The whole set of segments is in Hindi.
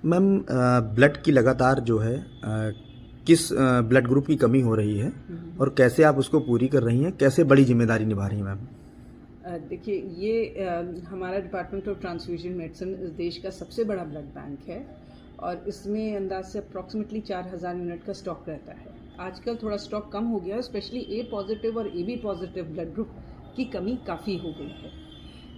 मैम ब्लड की लगातार जो है किस ब्लड ग्रुप की कमी हो रही है और कैसे आप उसको पूरी कर रही हैं, कैसे बड़ी जिम्मेदारी निभा रही हैं मैम? देखिए ये हमारा डिपार्टमेंट ऑफ ट्रांसफ्यूजन मेडिसिन इस देश का सबसे बड़ा ब्लड बैंक है और इसमें अंदाज से अप्रॉक्सीमेटली 4000 यूनिट का स्टॉक रहता है। आजकल थोड़ा स्टॉक कम हो गया है, स्पेशली ए पॉजिटिव और AB पॉजिटिव ब्लड ग्रुप की कमी काफ़ी हो गई है।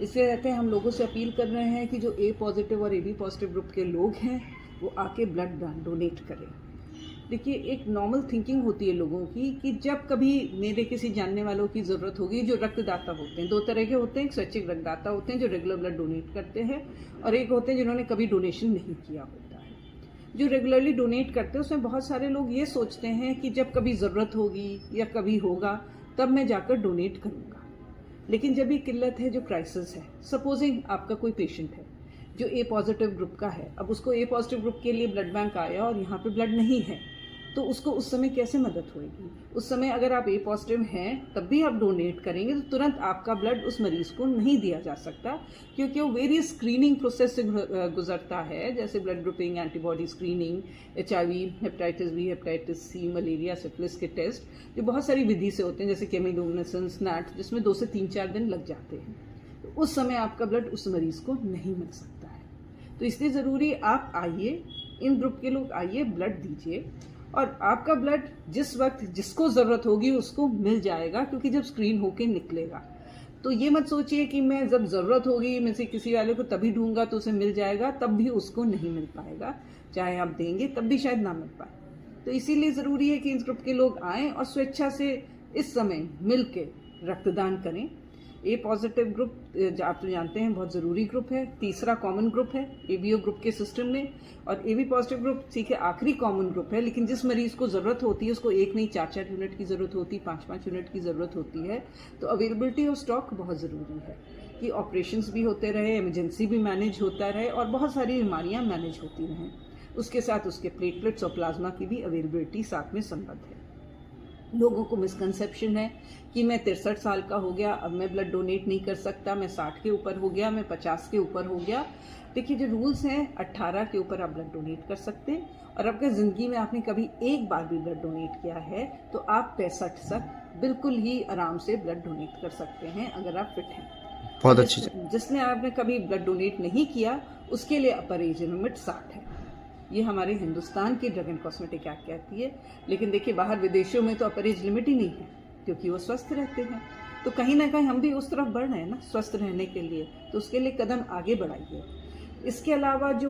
इससे रहते हैं हम लोगों से अपील कर रहे हैं कि जो A पॉजिटिव और AB पॉजिटिव ग्रुप के लोग हैं वो आके ब्लड डोनेट करें। देखिए एक नॉर्मल थिंकिंग होती है लोगों की कि जब कभी मेरे किसी जानने वालों की ज़रूरत होगी, जो रक्तदाता होते हैं दो तरह के होते हैं, एक स्वैच्छिक रक्तदाता होते हैं जो रेगुलर ब्लड डोनेट करते हैं और एक होते हैं जिन्होंने कभी डोनेशन नहीं किया होता है। जो रेगुलरली डोनेट करते हैं उसमें बहुत सारे लोग ये सोचते हैं कि जब कभी ज़रूरत होगी या कभी होगा तब मैं जाकर डोनेट करूँगा। लेकिन जब ये किल्लत है, जो क्राइसिस है, सपोजिंग आपका कोई पेशेंट है जो A पॉजिटिव ग्रुप का है, अब उसको A पॉजिटिव ग्रुप के लिए ब्लड बैंक आया और यहाँ पे ब्लड नहीं है, तो उसको उस समय कैसे मदद होगी? उस समय अगर आप A पॉजिटिव हैं तब भी आप डोनेट करेंगे तो तुरंत आपका ब्लड उस मरीज़ को नहीं दिया जा सकता, क्योंकि वो वेरियस स्क्रीनिंग प्रोसेस से गुजरता है, जैसे blood grouping, antibody screening, HIV, hepatitis B, hepatitis C, malaria, syphilis के टेस्ट जो बहुत सारी विधि से होते हैं, जैसे केमिलुमिनेसेंस, NAT, जिसमें 2 से 3-4 दिन लग जाते हैं। तो उस समय आपका ब्लड उस मरीज़ को नहीं मिल सकता है। तो इसलिए ज़रूरी आप आइए, इन ग्रुप के लोग आइए, ब्लड दीजिए और आपका ब्लड जिस वक्त जिसको ज़रूरत होगी उसको मिल जाएगा, क्योंकि जब स्क्रीन होके निकलेगा तो ये मत सोचिए कि मैं जब ज़रूरत होगी मैं से किसी वाले को तभी ढूंढूंगा तो उसे मिल जाएगा, तब भी उसको नहीं मिल पाएगा। चाहे आप देंगे तब भी शायद ना मिल पाए। तो इसीलिए ज़रूरी है कि इस ग्रुप के लोग आएँ और स्वेच्छा से इस समय मिल के रक्तदान करें। A पॉजिटिव ग्रुप आप तो जानते हैं बहुत ज़रूरी ग्रुप है, तीसरा कॉमन ग्रुप है ABO ग्रुप के सिस्टम में, और AB पॉजिटिव ग्रुप ठीक है आखिरी कॉमन ग्रुप है, लेकिन जिस मरीज़ को ज़रूरत होती है उसको एक नहीं 4-4 यूनिट की ज़रूरत होती है, 5-5 यूनिट की ज़रूरत होती है। तो अवेलेबिलिटी ऑफ स्टॉक बहुत ज़रूरी है कि ऑपरेशंस भी होते रहे, इमरजेंसी भी मैनेज होता रहे और बहुत सारी बीमारियाँ मैनेज होती रहें। उसके साथ उसके प्लेटलेट्स और प्लाज्मा की भी अवेलेबिलिटी साथ में संबद्ध है। लोगों को मिसकंसेप्शन है कि मैं 63 साल का हो गया, अब मैं ब्लड डोनेट नहीं कर सकता, मैं 60 के ऊपर हो गया, मैं 50 के ऊपर हो गया। देखिए जो रूल्स हैं, 18 के ऊपर आप ब्लड डोनेट कर सकते हैं और आपके ज़िंदगी में आपने कभी एक बार भी ब्लड डोनेट किया है तो आप 65 तक बिल्कुल ही आराम से ब्लड डोनेट कर सकते हैं अगर आप फिट हैं। बहुत अच्छी। जिसने आपने कभी ब्लड डोनेट नहीं किया उसके लिए अपर एज लिमिट 60 है। ये हमारे हिंदुस्तान की ड्रग एंड कॉस्मेटिक एक्ट कहती है, लेकिन देखिए बाहर विदेशों में तो अपर एज लिमिट ही नहीं है, क्योंकि वो स्वस्थ रहते हैं। तो कहीं ना कहीं हम भी उस तरफ बढ़ रहे हैं ना स्वस्थ रहने के लिए, तो उसके लिए कदम आगे बढ़ाइए। इसके अलावा जो